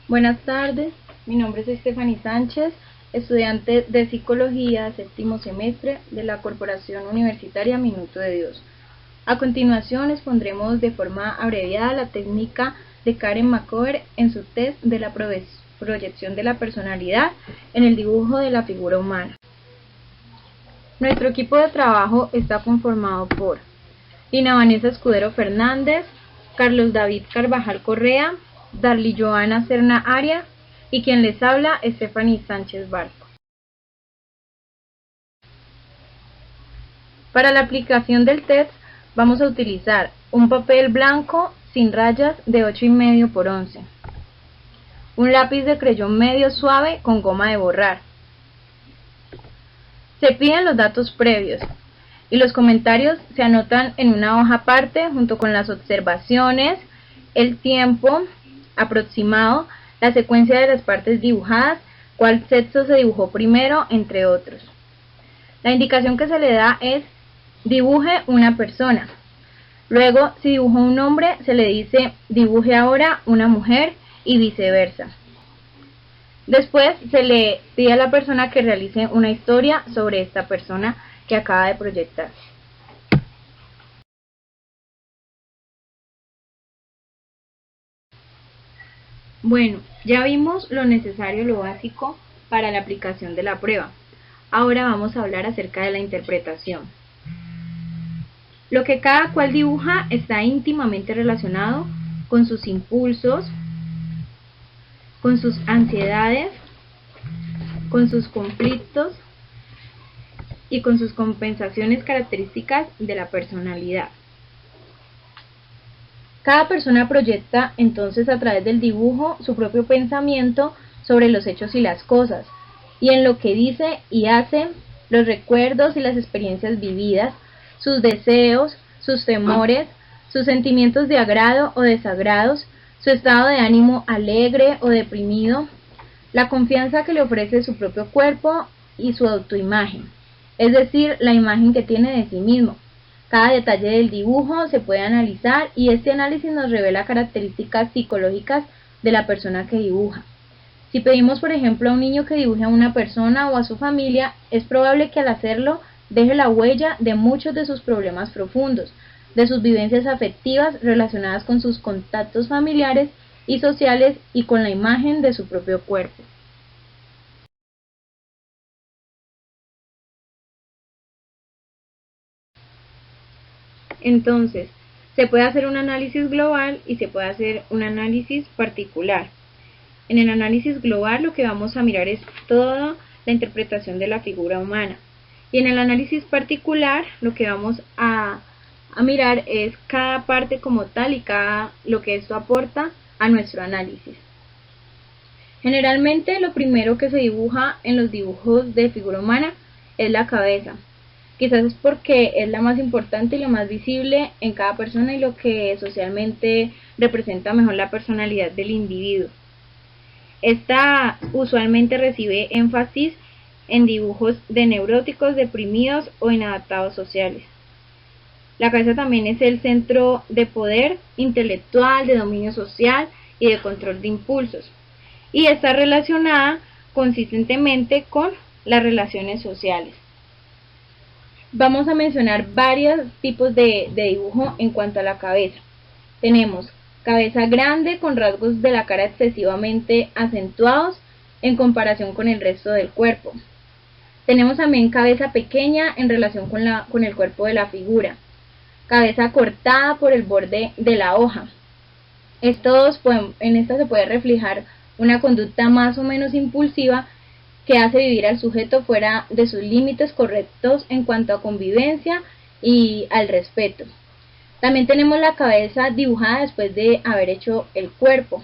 Buenas tardes, mi nombre es Stephanie Sánchez, estudiante de Psicología, séptimo semestre de la Corporación Universitaria Minuto de Dios. A continuación expondremos de forma abreviada la técnica de Karen McCover en su test de la proyección de la personalidad en el dibujo de la figura humana. Nuestro equipo de trabajo está conformado por Lina Vanessa Escudero Fernández, Carlos David Carvajal Correa, Darly Joana Serna Arias y quien les habla, Stephanie Sánchez Barco. Para la aplicación del test vamos a utilizar un papel blanco sin rayas de 8,5 por 11, un lápiz de creyón medio suave con goma de borrar. Se piden los datos previos y los comentarios se anotan en una hoja aparte junto con las observaciones, el tiempo aproximado, la secuencia de las partes dibujadas, cuál sexo se dibujó primero, entre otros. La indicación que se le da es dibuje una persona. Luego, si dibujó un hombre, se le dice dibuje ahora una mujer y viceversa. Después se le pide a la persona que realice una historia sobre esta persona que acaba de proyectar. Bueno, ya vimos lo necesario, lo básico para la aplicación de la prueba. Ahora vamos a hablar acerca de la interpretación. Lo que cada cual dibuja está íntimamente relacionado con sus impulsos, con sus ansiedades, con sus conflictos y con sus compensaciones características de la personalidad. Cada persona proyecta entonces a través del dibujo su propio pensamiento sobre los hechos y las cosas, y en lo que dice y hace, los recuerdos y las experiencias vividas, sus deseos, sus temores, sus sentimientos de agrado o desagrados, su estado de ánimo alegre o deprimido, la confianza que le ofrece su propio cuerpo y su autoimagen, es decir, la imagen que tiene de sí mismo. Cada detalle del dibujo se puede analizar y este análisis nos revela características psicológicas de la persona que dibuja. Si pedimos, por ejemplo, a un niño que dibuje a una persona o a su familia, es probable que al hacerlo deje la huella de muchos de sus problemas profundos, de sus vivencias afectivas relacionadas con sus contactos familiares y sociales y con la imagen de su propio cuerpo. Entonces, se puede hacer un análisis global y se puede hacer un análisis particular. En el análisis global lo que vamos a mirar es toda la interpretación de la figura humana. Y en el análisis particular lo que vamos a mirar es cada parte como tal y lo que esto aporta a nuestro análisis. Generalmente lo primero que se dibuja en los dibujos de figura humana es la cabeza. Quizás es porque es la más importante y la más visible en cada persona y lo que socialmente representa mejor la personalidad del individuo. Esta usualmente recibe énfasis en dibujos de neuróticos, deprimidos o inadaptados sociales. La cabeza también es el centro de poder intelectual, de dominio social y de control de impulsos. Y está relacionada consistentemente con las relaciones sociales. Vamos a mencionar varios tipos de dibujo en cuanto a la cabeza. Tenemos cabeza grande con rasgos de la cara excesivamente acentuados en comparación con el resto del cuerpo. Tenemos también cabeza pequeña en relación con el cuerpo de la figura. Cabeza cortada por el borde de la hoja. En esta se puede reflejar una conducta más o menos impulsiva que hace vivir al sujeto fuera de sus límites correctos en cuanto a convivencia y al respeto. También tenemos la cabeza dibujada después de haber hecho el cuerpo.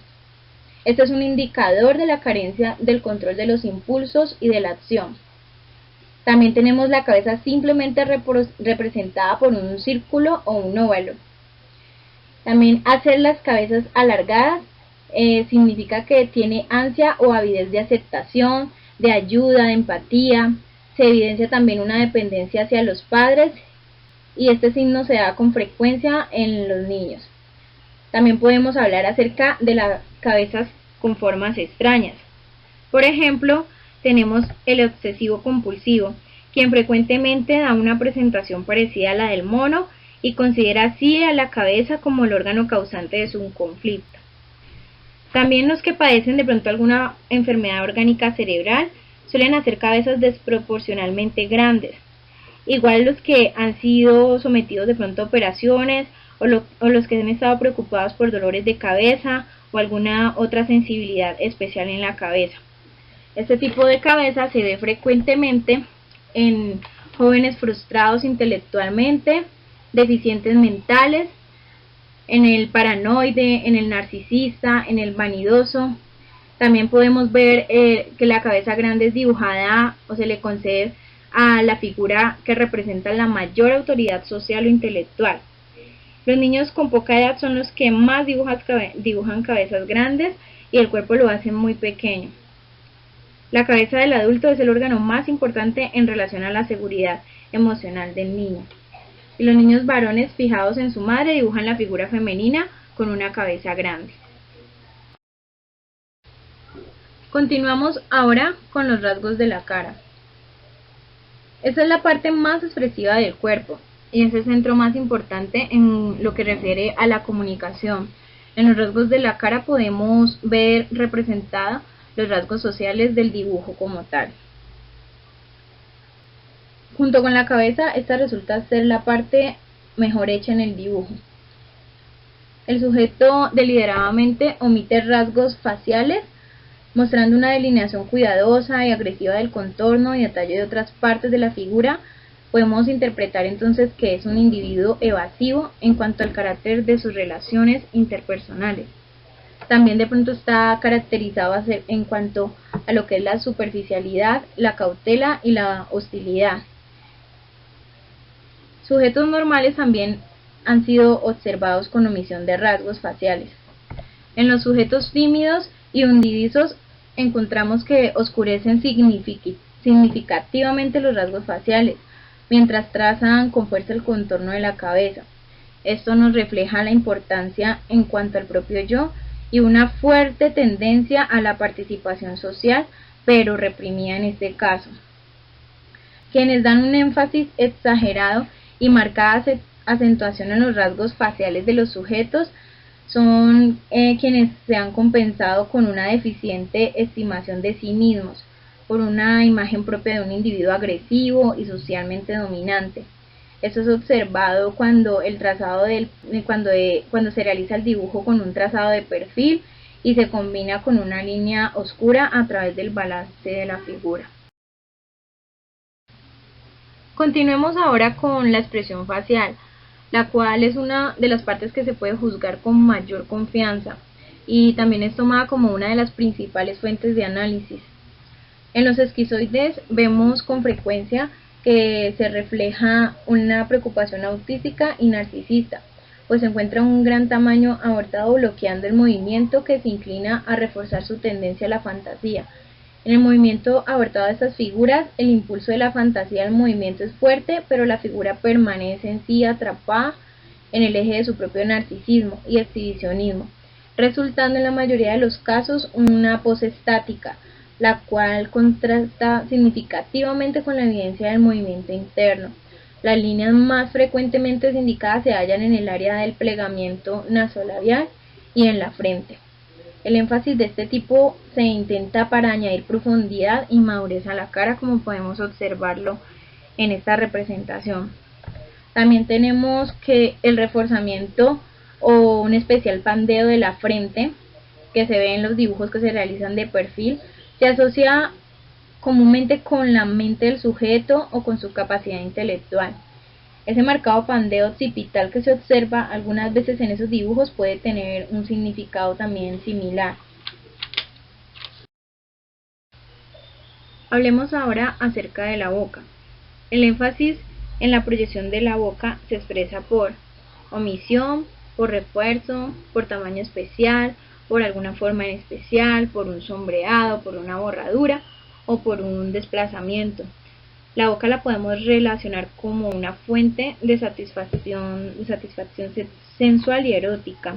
Este es un indicador de la carencia del control de los impulsos y de la acción. También tenemos la cabeza simplemente representada por un círculo o un óvalo. También hacer las cabezas alargadas significa que tiene ansia o avidez de aceptación, de ayuda, de empatía. Se evidencia también una dependencia hacia los padres y este signo se da con frecuencia en los niños. También podemos hablar acerca de las cabezas con formas extrañas. Por ejemplo, tenemos el obsesivo compulsivo, quien frecuentemente da una presentación parecida a la del mono y considera así a la cabeza como el órgano causante de su conflicto. También los que padecen de pronto alguna enfermedad orgánica cerebral suelen hacer cabezas desproporcionalmente grandes. Igual los que han sido sometidos de pronto a operaciones o los que han estado preocupados por dolores de cabeza o alguna otra sensibilidad especial en la cabeza. Este tipo de cabeza se ve frecuentemente en jóvenes frustrados intelectualmente, deficientes mentales, en el paranoide, en el narcisista, en el vanidoso. También podemos ver que la cabeza grande es dibujada o se le concede a la figura que representa la mayor autoridad social o intelectual. Los niños con poca edad son los que más dibujan cabezas grandes y el cuerpo lo hacen muy pequeño. La cabeza del adulto es el órgano más importante en relación a la seguridad emocional del niño. Y los niños varones fijados en su madre dibujan la figura femenina con una cabeza grande. Continuamos ahora con los rasgos de la cara. Esta es la parte más expresiva del cuerpo y es el centro más importante en lo que refiere a la comunicación. En los rasgos de la cara podemos ver representada los rasgos sociales del dibujo como tal. Junto con la cabeza, esta resulta ser la parte mejor hecha en el dibujo. El sujeto deliberadamente omite rasgos faciales, mostrando una delineación cuidadosa y agresiva del contorno y detalle de otras partes de la figura. Podemos interpretar entonces que es un individuo evasivo en cuanto al carácter de sus relaciones interpersonales. También de pronto está caracterizado en cuanto a lo que es la superficialidad, la cautela y la hostilidad. Sujetos normales también han sido observados con omisión de rasgos faciales. En los sujetos tímidos y hundidizos encontramos que oscurecen significativamente los rasgos faciales, mientras trazan con fuerza el contorno de la cabeza. Esto nos refleja la importancia en cuanto al propio yo y una fuerte tendencia a la participación social, pero reprimida en este caso. Quienes dan un énfasis exagerado y marcada acentuación en los rasgos faciales de los sujetos son quienes se han compensado con una deficiente estimación de sí mismos, por una imagen propia de un individuo agresivo y socialmente dominante. Esto es observado cuando cuando se realiza el dibujo con un trazado de perfil y se combina con una línea oscura a través del balance de la figura. Continuemos ahora con la expresión facial, la cual es una de las partes que se puede juzgar con mayor confianza y también es tomada como una de las principales fuentes de análisis. En los esquizoides vemos con frecuencia que se refleja una preocupación autística y narcisista, pues se encuentra un gran tamaño aortado bloqueando el movimiento que se inclina a reforzar su tendencia a la fantasía. En el movimiento aortado de estas figuras, el impulso de la fantasía al movimiento es fuerte, pero la figura permanece en sí atrapada en el eje de su propio narcisismo y exhibicionismo, resultando en la mayoría de los casos una pose estática, la cual contrasta significativamente con la evidencia del movimiento interno. Las líneas más frecuentemente indicadas se hallan en el área del plegamiento nasolabial y en la frente. El énfasis de este tipo se intenta para añadir profundidad y madurez a la cara, como podemos observarlo en esta representación. También tenemos que el reforzamiento o un especial pandeo de la frente, que se ve en los dibujos que se realizan de perfil, se asocia comúnmente con la mente del sujeto o con su capacidad intelectual. Ese marcado pandeo occipital que se observa algunas veces en esos dibujos puede tener un significado también similar. Hablemos ahora acerca de la boca. El énfasis en la proyección de la boca se expresa por omisión, por refuerzo, por tamaño especial, por alguna forma en especial, por un sombreado, por una borradura o por un desplazamiento. La boca la podemos relacionar como una fuente de satisfacción sensual y erótica.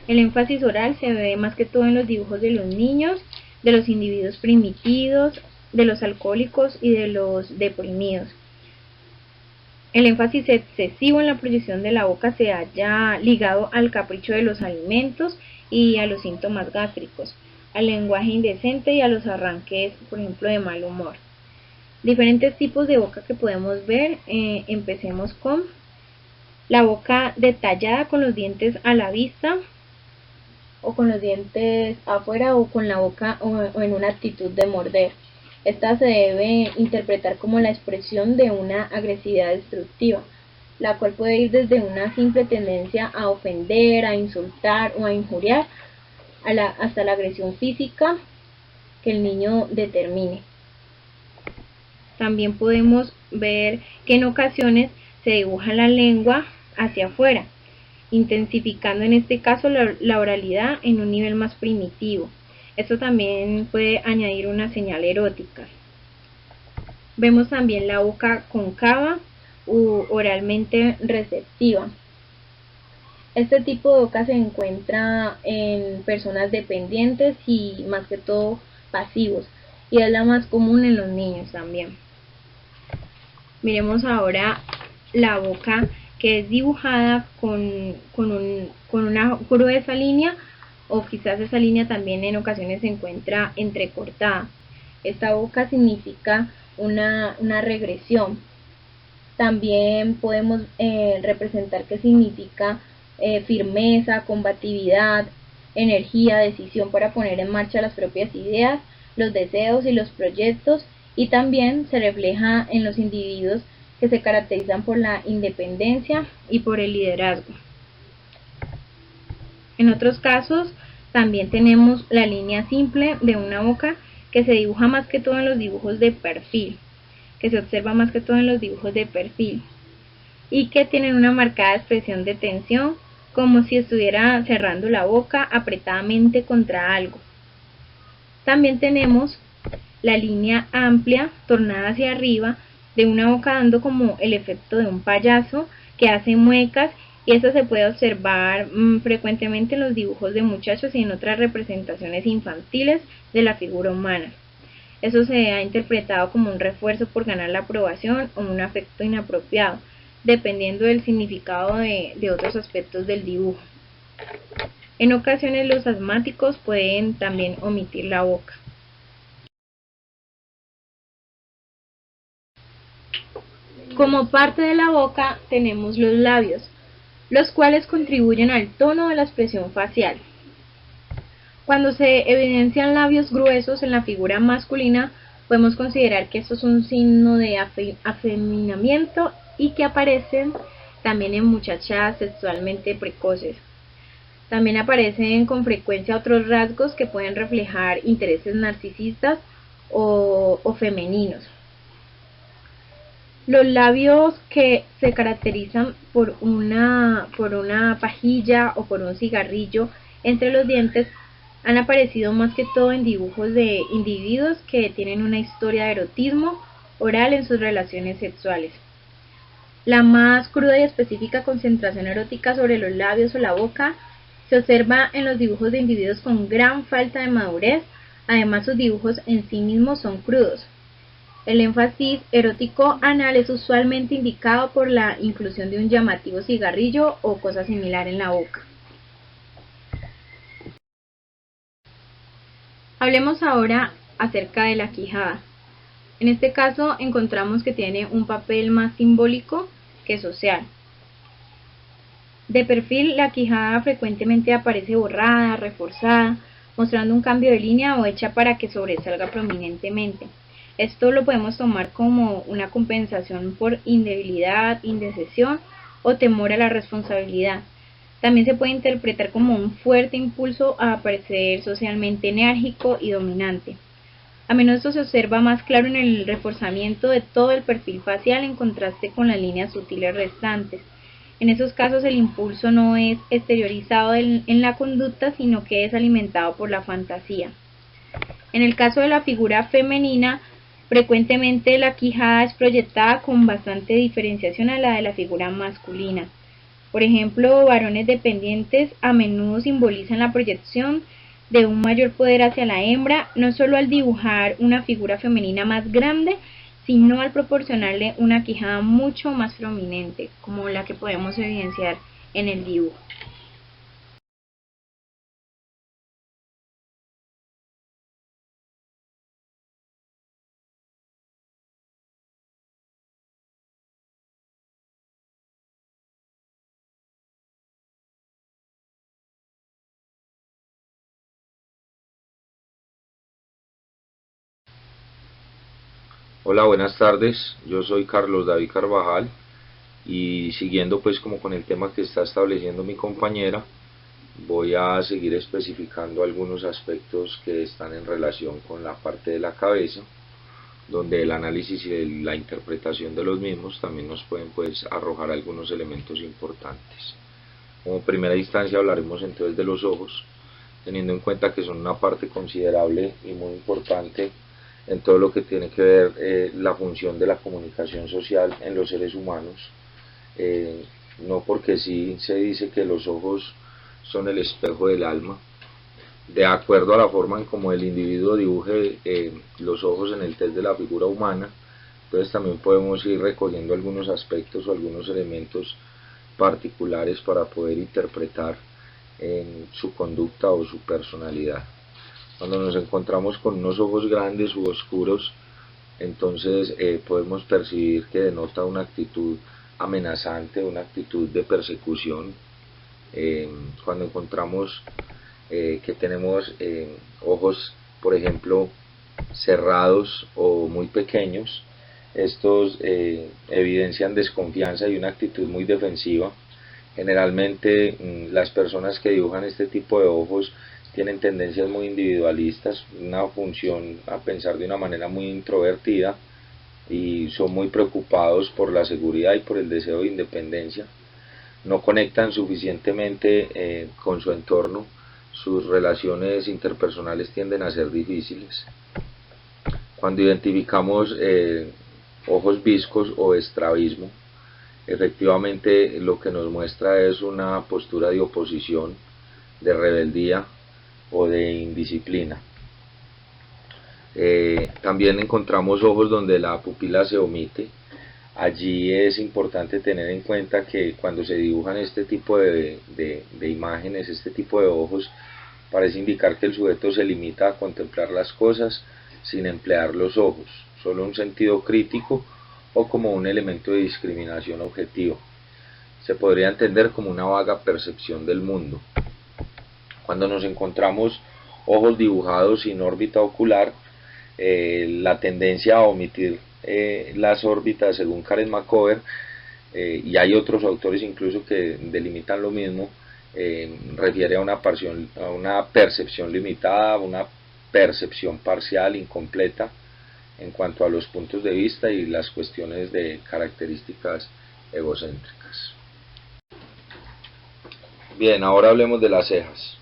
El énfasis oral se ve más que todo en los dibujos de los niños, de los individuos primitivos, de los alcohólicos y de los deprimidos. El énfasis excesivo en la proyección de la boca se halla ligado al capricho de los alimentos y a los síntomas gástricos, al lenguaje indecente y a los arranques, por ejemplo, de mal humor. Diferentes tipos de boca que podemos ver. Empecemos con la boca detallada con los dientes a la vista o con los dientes afuera o con la boca o en una actitud de morder. Esta se debe interpretar como la expresión de una agresividad destructiva, la cual puede ir desde una simple tendencia a ofender, a insultar o a injuriar, hasta la agresión física que el niño determine. También podemos ver que en ocasiones se dibuja la lengua hacia afuera, intensificando en este caso la oralidad en un nivel más primitivo. Esto también puede añadir una señal erótica. Vemos también la boca cóncava u oralmente receptiva. Este tipo de boca se encuentra en personas dependientes y más que todo pasivos, y es la más común en los niños también. Miremos ahora la boca que es dibujada con una gruesa línea, o quizás esa línea también en ocasiones se encuentra entrecortada. Esta boca significa una regresión. También podemos representar que significa firmeza, combatividad, energía, decisión para poner en marcha las propias ideas, los deseos y los proyectos, y también se refleja en los individuos que se caracterizan por la independencia y por el liderazgo. En otros casos también tenemos la línea simple de una boca que se dibuja más que todo en los dibujos de perfil, que se observa más que todo en los dibujos de perfil, y que tienen una marcada expresión de tensión, como si estuviera cerrando la boca apretadamente contra algo. También tenemos la línea amplia, tornada hacia arriba, de una boca dando como el efecto de un payaso que hace muecas, y esto se puede observar frecuentemente en los dibujos de muchachos y en otras representaciones infantiles de la figura humana. Eso se ha interpretado como un refuerzo por ganar la aprobación o un afecto inapropiado, dependiendo del significado de otros aspectos del dibujo. En ocasiones los asmáticos pueden también omitir la boca. Como parte de la boca tenemos los labios, los cuales contribuyen al tono de la expresión facial. Cuando se evidencian labios gruesos en la figura masculina, podemos considerar que esto es un signo de afeminamiento y que aparecen también en muchachas sexualmente precoces. También aparecen con frecuencia otros rasgos que pueden reflejar intereses narcisistas o femeninos. Los labios que se caracterizan por una pajilla o por un cigarrillo entre los dientes han aparecido más que todo en dibujos de individuos que tienen una historia de erotismo oral en sus relaciones sexuales. La más cruda y específica concentración erótica sobre los labios o la boca se observa en los dibujos de individuos con gran falta de madurez. Además, sus dibujos en sí mismos son crudos. El énfasis erótico anal es usualmente indicado por la inclusión de un llamativo cigarrillo o cosa similar en la boca. Hablemos ahora acerca de la quijada. En este caso encontramos que tiene un papel más simbólico que social. De perfil, la quijada frecuentemente aparece borrada, reforzada, mostrando un cambio de línea o hecha para que sobresalga prominentemente. Esto lo podemos tomar como una compensación por indebilidad, indecisión o temor a la responsabilidad. También se puede interpretar como un fuerte impulso a parecer socialmente enérgico y dominante. A menudo esto se observa más claro en el reforzamiento de todo el perfil facial en contraste con las líneas sutiles restantes. En esos casos el impulso no es exteriorizado en la conducta, sino que es alimentado por la fantasía. En el caso de la figura femenina, frecuentemente la quijada es proyectada con bastante diferenciación a la de la figura masculina. Por ejemplo, varones dependientes a menudo simbolizan la proyección de un mayor poder hacia la hembra, no solo al dibujar una figura femenina más grande, sino al proporcionarle una quijada mucho más prominente, como la que podemos evidenciar en el dibujo. Hola, buenas tardes. Yo soy Carlos David Carvajal y siguiendo pues como con el tema que está estableciendo mi compañera, voy a seguir especificando algunos aspectos que están en relación con la parte de la cabeza, donde el análisis y la interpretación de los mismos también nos pueden pues arrojar algunos elementos importantes. Como primera instancia hablaremos entonces de los ojos, teniendo en cuenta que son una parte considerable y muy importante en todo lo que tiene que ver la función de la comunicación social en los seres humanos. No porque sí se dice que los ojos son el espejo del alma, de acuerdo a la forma en como el individuo dibuje los ojos en el test de la figura humana, entonces también podemos ir recogiendo algunos aspectos o algunos elementos particulares para poder interpretar su conducta o su personalidad. Cuando nos encontramos con unos ojos grandes u oscuros, entonces podemos percibir que denota una actitud amenazante, una actitud de persecución. Cuando encontramos que tenemos ojos, por ejemplo, cerrados o muy pequeños, estos evidencian desconfianza y una actitud muy defensiva. Generalmente las personas que dibujan este tipo de ojos tienen tendencias muy individualistas, una función a pensar de una manera muy introvertida y son muy preocupados por la seguridad y por el deseo de independencia. No conectan suficientemente con su entorno, sus relaciones interpersonales tienden a ser difíciles. Cuando identificamos ojos viscos o estrabismo, efectivamente lo que nos muestra es una postura de oposición, de rebeldía o de indisciplina. También encontramos ojos donde la pupila se omite. Allí es importante tener en cuenta que cuando se dibujan este tipo de imágenes, este tipo de ojos, parece indicar que el sujeto se limita a contemplar las cosas sin emplear los ojos, solo un sentido crítico o como un elemento de discriminación objetivo. Se podría entender como una vaga percepción del mundo. Cuando nos encontramos ojos dibujados sin órbita ocular, la tendencia a omitir las órbitas, según Karen McCover, y hay otros autores incluso que delimitan lo mismo, refiere a una percepción limitada, una percepción parcial, incompleta, en cuanto a los puntos de vista y las cuestiones de características egocéntricas. Bien, ahora hablemos de las cejas.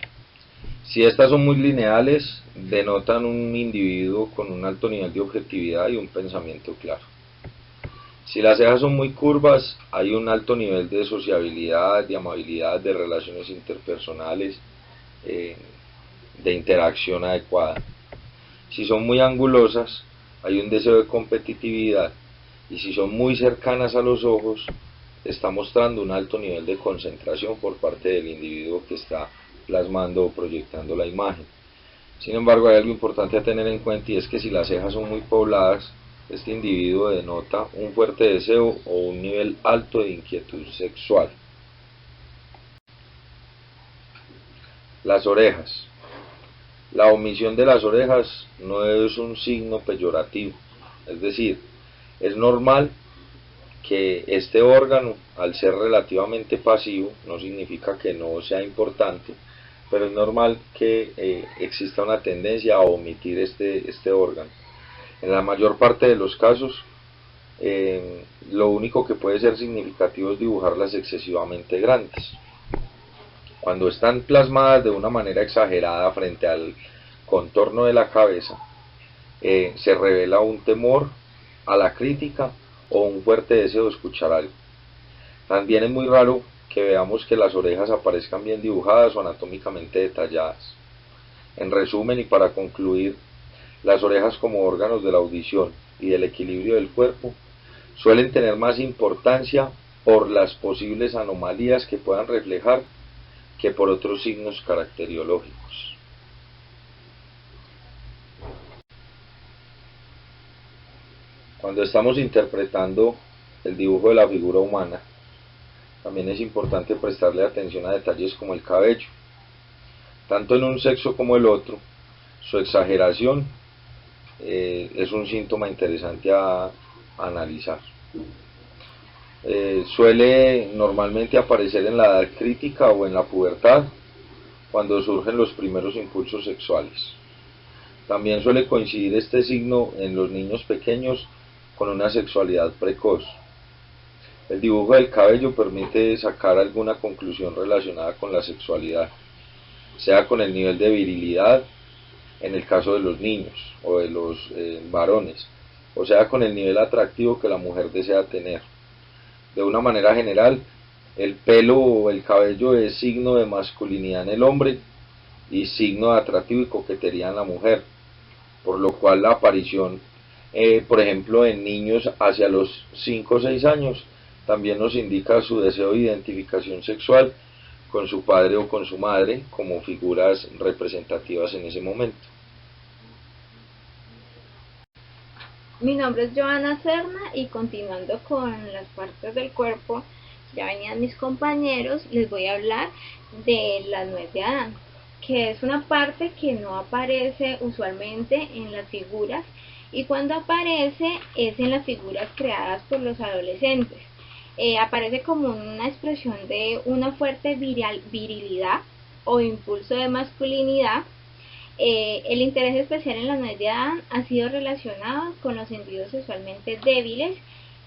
Si estas son muy lineales, denotan un individuo con un alto nivel de objetividad y un pensamiento claro. Si las cejas son muy curvas, hay un alto nivel de sociabilidad, de amabilidad, de relaciones interpersonales, de interacción adecuada. Si son muy angulosas, hay un deseo de competitividad, y si son muy cercanas a los ojos, está mostrando un alto nivel de concentración por parte del individuo que está plasmando o proyectando la imagen. Sin embargo, hay algo importante a tener en cuenta, y es que si las cejas son muy pobladas, este individuo denota un fuerte deseo o un nivel alto de inquietud sexual. Las orejas. La omisión de las orejas no es un signo peyorativo, es decir, es normal que este órgano, al ser relativamente pasivo, no significa que no sea importante, pero es normal que exista una tendencia a omitir este órgano. En la mayor parte de los casos, lo único que puede ser significativo es dibujarlas excesivamente grandes. Cuando están plasmadas de una manera exagerada frente al contorno de la cabeza, se revela un temor a la crítica o un fuerte deseo de escuchar algo. También es muy raro que veamos que las orejas aparezcan bien dibujadas o anatómicamente detalladas. En resumen y para concluir, las orejas como órganos de la audición y del equilibrio del cuerpo suelen tener más importancia por las posibles anomalías que puedan reflejar que por otros signos caracteriológicos. Cuando estamos interpretando el dibujo de la figura humana, también es importante prestarle atención a detalles como el cabello. Tanto en un sexo como el otro, su exageración es un síntoma interesante a analizar. Suele normalmente aparecer en la edad crítica o en la pubertad, cuando surgen los primeros impulsos sexuales. También suele coincidir este signo en los niños pequeños con una sexualidad precoz. El dibujo del cabello permite sacar alguna conclusión relacionada con la sexualidad, sea con el nivel de virilidad en el caso de los niños o de los varones, o sea con el nivel atractivo que la mujer desea tener. De una manera general, el pelo o el cabello es signo de masculinidad en el hombre y signo de atractivo y coquetería en la mujer, por lo cual la aparición, por ejemplo, en niños hacia los 5 o 6 años, también nos indica su deseo de identificación sexual con su padre o con su madre como figuras representativas en ese momento. Mi nombre es Joana Serna y continuando con las partes del cuerpo, ya venían mis compañeros, les voy a hablar de la nuez de Adán, que es una parte que no aparece usualmente en las figuras y cuando aparece es en las figuras creadas por los adolescentes. Aparece como una expresión de una fuerte virilidad o impulso de masculinidad. El interés especial en la nuez de Adán ha sido relacionado con los sentidos sexualmente débiles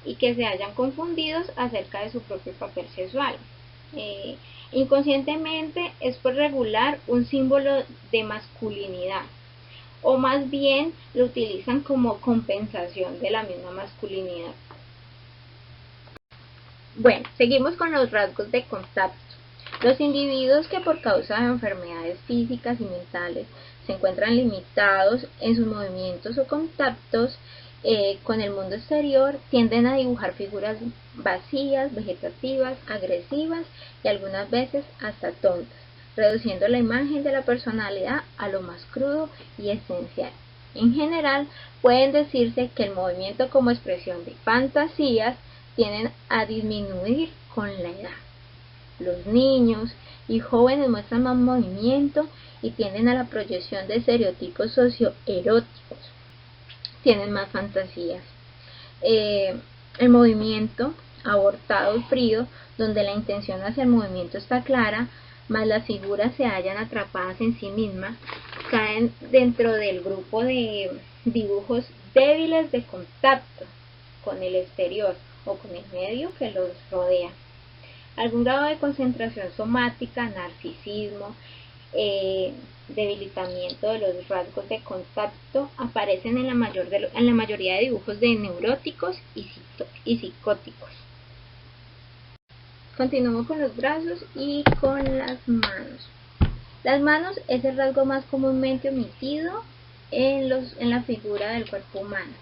y que se hayan confundidos acerca de su propio papel sexual. Inconscientemente es por regular un símbolo de masculinidad, o más bien lo utilizan como compensación de la misma masculinidad. Bueno, seguimos con los rasgos de contacto. Los individuos que por causa de enfermedades físicas y mentales se encuentran limitados en sus movimientos o contactos con el mundo exterior tienden a dibujar figuras vacías, vegetativas, agresivas y algunas veces hasta tontas, reduciendo la imagen de la personalidad a lo más crudo y esencial. En general, pueden decirse que el movimiento como expresión de fantasías tienden a disminuir con la edad. Los niños y jóvenes muestran más movimiento y tienden a la proyección de estereotipos socioeróticos. Tienen más fantasías. El movimiento abortado y frío, donde la intención hacia el movimiento está clara, más las figuras se hallan atrapadas en sí mismas, caen dentro del grupo de dibujos débiles de contacto con el exterior o con el medio que los rodea. Algún grado de concentración somática, narcisismo, debilitamiento de los rasgos de contacto aparecen en la mayoría de dibujos de neuróticos y psicóticos. Continuamos con los brazos y con las manos. Las manos es el rasgo más comúnmente omitido en la figura del cuerpo humano.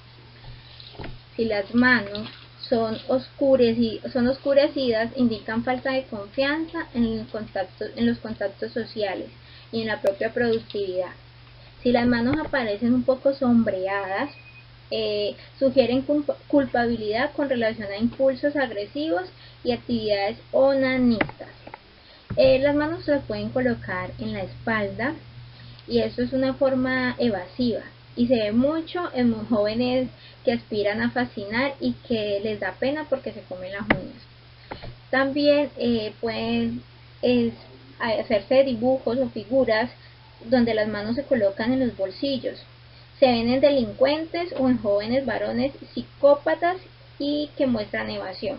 Si las manos son oscurecidas, indican falta de confianza en los contactos sociales y en la propia productividad. Si las manos aparecen un poco sombreadas, sugieren culpabilidad con relación a impulsos agresivos y actividades onanistas. Las manos se las pueden colocar en la espalda y eso es una forma evasiva y se ve mucho en jóvenes que aspiran a fascinar y que les da pena porque se comen las uñas. También pueden hacerse dibujos o figuras donde las manos se colocan en los bolsillos. Se ven en delincuentes o en jóvenes varones psicópatas y que muestran evasión.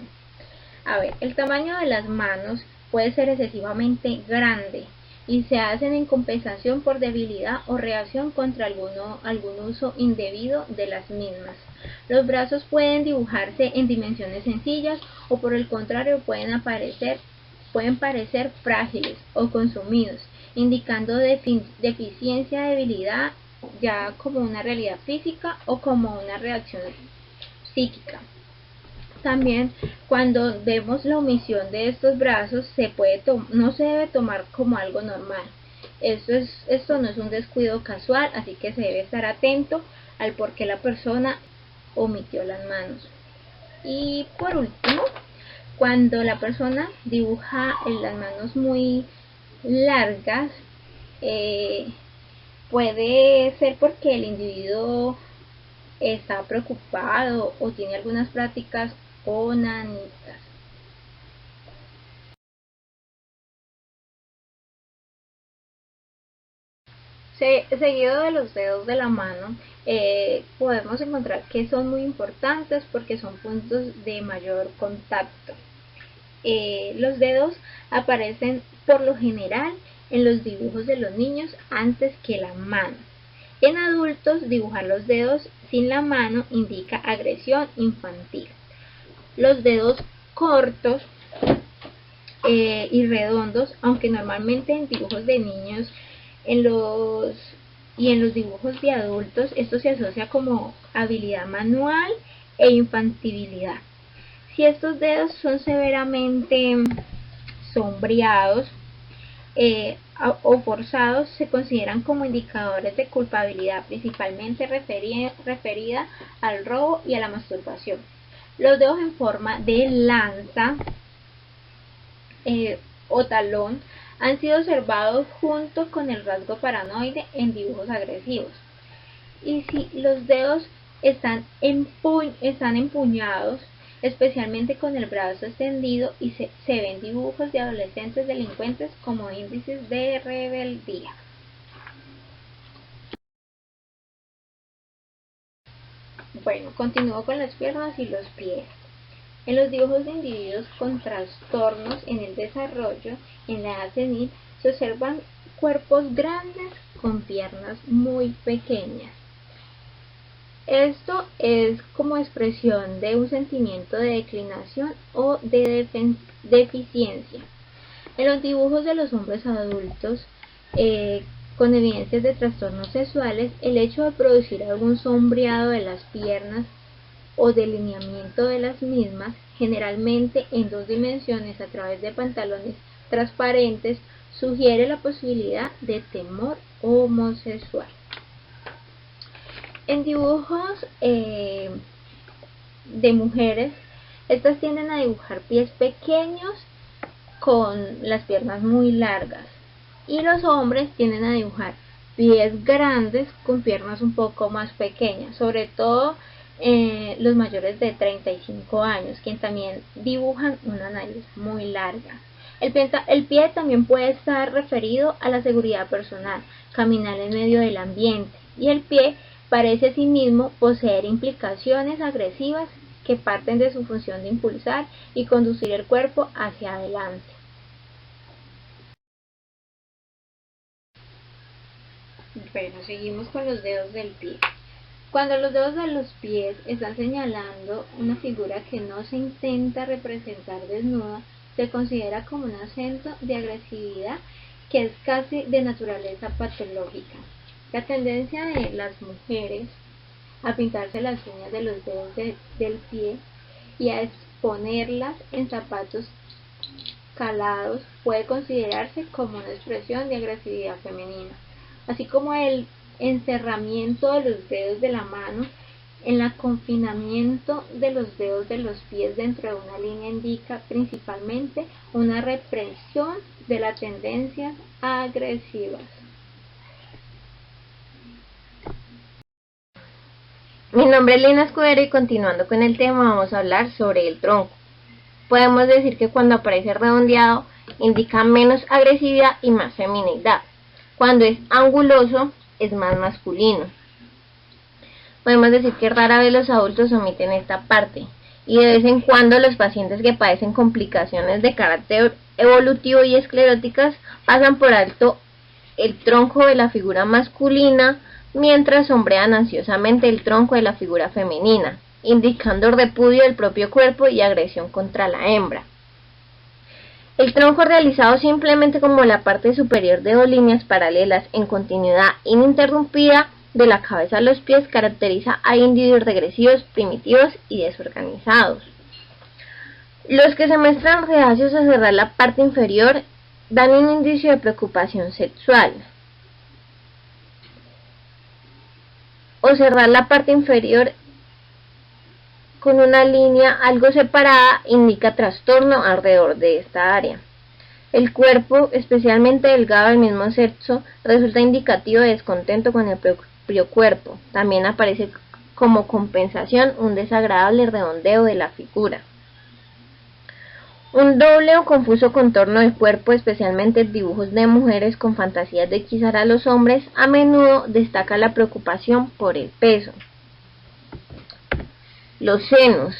A ver, el tamaño de las manos puede ser excesivamente grande y se hacen en compensación por debilidad o reacción contra algún uso indebido de las mismas. Los brazos pueden dibujarse en dimensiones sencillas o por el contrario pueden aparecer pueden parecer frágiles o consumidos, indicando deficiencia, debilidad, ya como una realidad física o como una reacción psíquica. También cuando vemos la omisión de estos brazos no se debe tomar como algo normal. Esto no es un descuido casual, así que se debe estar atento al por qué la persona omitió las manos. Y por último, cuando la persona dibuja las manos muy largas, puede ser porque el individuo está preocupado o tiene algunas prácticas onanistas. Seguido de los dedos de la mano, podemos encontrar que son muy importantes porque son puntos de mayor contacto. Los dedos aparecen por lo general en los dibujos de los niños antes que la mano. En adultos, dibujar los dedos sin la mano indica agresión infantil. Los dedos cortos y redondos, aunque normalmente en dibujos de niños en los dibujos de adultos esto se asocia como habilidad manual e infantilidad. Si estos dedos son severamente sombreados o forzados, se consideran como indicadores de culpabilidad, principalmente referida al robo y a la masturbación. Los dedos en forma de lanza o talón han sido observados junto con el rasgo paranoide en dibujos agresivos. Y si los dedos están empuñados, especialmente con el brazo extendido, y se ven dibujos de adolescentes delincuentes como índices de rebeldía. Bueno, continúo con las piernas y los pies. En los dibujos de individuos con trastornos en el desarrollo en la edad senil se observan cuerpos grandes con piernas muy pequeñas. Esto es como expresión de un sentimiento de declinación o de deficiencia. En los dibujos de los hombres adultos con evidencias de trastornos sexuales, el hecho de producir algún sombreado de las piernas o delineamiento de las mismas, generalmente en 2 dimensiones a través de pantalones transparentes, sugiere la posibilidad de temor homosexual. En dibujos de mujeres, estas tienden a dibujar pies pequeños con las piernas muy largas, y los hombres tienden a dibujar pies grandes con piernas un poco más pequeñas, sobre todo los mayores de 35 años, quienes también dibujan una nariz muy larga. El pie también puede estar referido a la seguridad personal, caminar en medio del ambiente, y el pie parece asimismo poseer implicaciones agresivas que parten de su función de impulsar y conducir el cuerpo hacia adelante. Bueno, seguimos con los dedos del pie. Cuando los dedos de los pies están señalando una figura que no se intenta representar desnuda, se considera como un acento de agresividad que es casi de naturaleza patológica. La tendencia de las mujeres a pintarse las uñas de los dedos del pie y a exponerlas en zapatos calados puede considerarse como una expresión de agresividad femenina, así como el encerramiento de los dedos de la mano en el confinamiento de los dedos de los pies dentro de una línea indica principalmente una represión de las tendencias agresivas. Mi nombre es Lina Escudero y continuando con el tema vamos a hablar sobre el tronco. Podemos decir que cuando aparece redondeado indica menos agresividad y más feminidad. Cuando es anguloso es más masculino. Podemos decir que rara vez los adultos omiten esta parte y de vez en cuando los pacientes que padecen complicaciones de carácter evolutivo y escleróticas pasan por alto el tronco de la figura masculina mientras sombrean ansiosamente el tronco de la figura femenina, indicando repudio del propio cuerpo y agresión contra la hembra. El tronco realizado simplemente como la parte superior de dos líneas paralelas en continuidad ininterrumpida de la cabeza a los pies caracteriza a individuos regresivos, primitivos y desorganizados. Los que se muestran reacios a cerrar la parte inferior dan un indicio de preocupación sexual. O cerrar la parte inferior con una línea algo separada indica trastorno alrededor de esta área. El cuerpo, especialmente delgado del mismo sexo, resulta indicativo de descontento con el propio cuerpo. También aparece como compensación un desagradable redondeo de la figura. Un doble o confuso contorno del cuerpo, especialmente dibujos de mujeres con fantasías de hechizar a los hombres, a menudo destaca la preocupación por el peso. Los senos.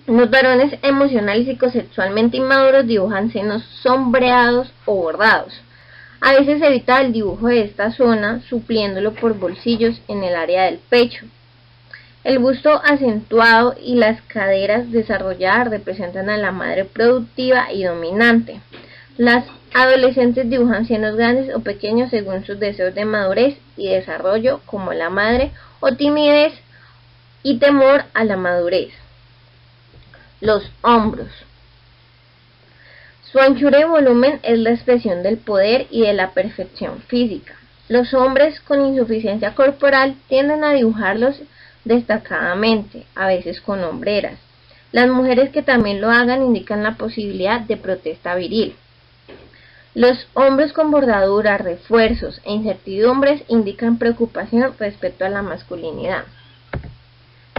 Los varones emocional y psicosexualmente inmaduros dibujan senos sombreados o bordados. A veces se evita el dibujo de esta zona, supliéndolo por bolsillos en el área del pecho. El busto acentuado y las caderas desarrolladas representan a la madre productiva y dominante. Las adolescentes dibujan senos grandes o pequeños según sus deseos de madurez y desarrollo, como la madre, o timidez y temor a la madurez. Los hombros. Su anchura y volumen es la expresión del poder y de la perfección física. Los hombres con insuficiencia corporal tienden a dibujarlos destacadamente, a veces con hombreras. Las mujeres que también lo hagan indican la posibilidad de protesta viril. Los hombros con bordaduras, refuerzos e incertidumbres indican preocupación respecto a la masculinidad.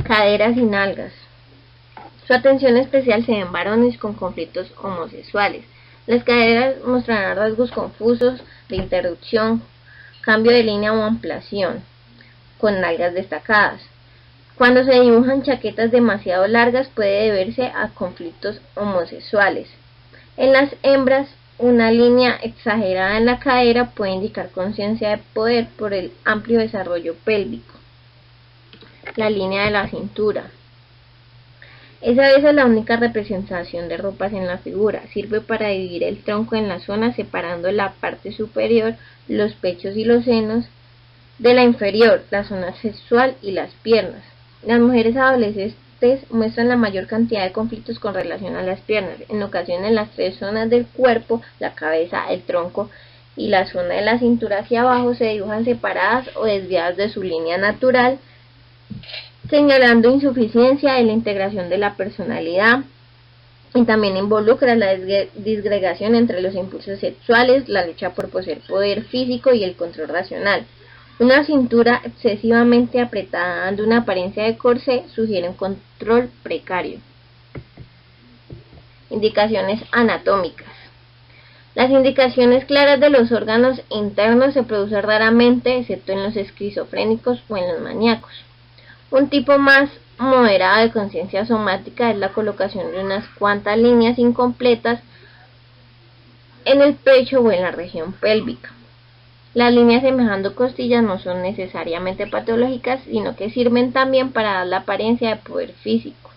Caderas y nalgas. Su atención especial se da en varones con conflictos homosexuales. Las caderas mostrarán rasgos confusos de interrupción, cambio de línea o ampliación, con nalgas destacadas. Cuando se dibujan chaquetas demasiado largas puede deberse a conflictos homosexuales. En las hembras, una línea exagerada en la cadera puede indicar conciencia de poder por el amplio desarrollo pélvico. La línea de la cintura. Es a veces la única representación de ropas en la figura. Sirve para dividir el tronco en las zonas, separando la parte superior, los pechos y los senos, de la inferior, la zona sexual y las piernas. Las mujeres adolescentes muestran la mayor cantidad de conflictos con relación a las piernas. En ocasiones las tres zonas del cuerpo, la cabeza, el tronco y la zona de la cintura hacia abajo se dibujan separadas o desviadas de su línea natural, señalando insuficiencia de la integración de la personalidad, y también involucra la disgregación entre los impulsos sexuales, la lucha por poseer poder físico y el control racional. Una cintura excesivamente apretada dando una apariencia de corsé sugiere un control precario. Indicaciones anatómicas. Las indicaciones claras de los órganos internos se producen raramente, excepto en los esquizofrénicos o en los maníacos. Un tipo más moderado de conciencia somática es la colocación de unas cuantas líneas incompletas en el pecho o en la región pélvica. Las líneas semejando costillas no son necesariamente patológicas, sino que sirven también para dar la apariencia de poder físico.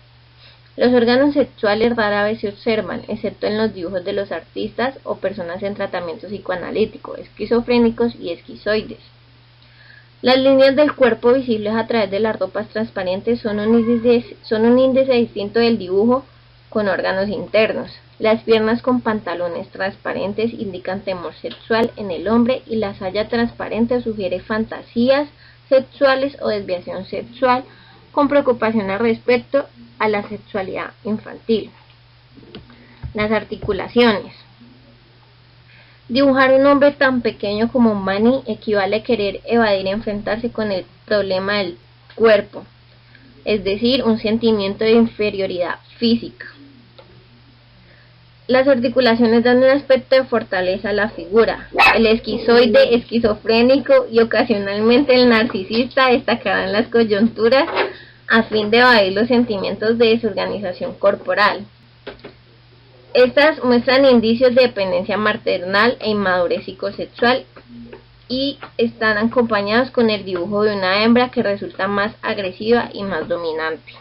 Los órganos sexuales rara vez se observan, excepto en los dibujos de los artistas o personas en tratamiento psicoanalítico, esquizofrénicos y esquizoides. Las líneas del cuerpo visibles a través de las ropas transparentes son un índice distinto del dibujo con órganos internos. Las piernas con pantalones transparentes indican temor sexual en el hombre y la saya transparente sugiere fantasías sexuales o desviación sexual con preocupación al respecto a la sexualidad infantil. Las articulaciones. Dibujar un hombre tan pequeño como Manny equivale a querer evadir y enfrentarse con el problema del cuerpo, es decir, un sentimiento de inferioridad física. Las articulaciones dan un aspecto de fortaleza a la figura. El esquizoide, esquizofrénico y ocasionalmente el narcisista destacarán las coyunturas a fin de evadir los sentimientos de desorganización corporal. Estas muestran indicios de dependencia maternal e inmadurez psicosexual y están acompañados con el dibujo de una hembra que resulta más agresiva y más dominante.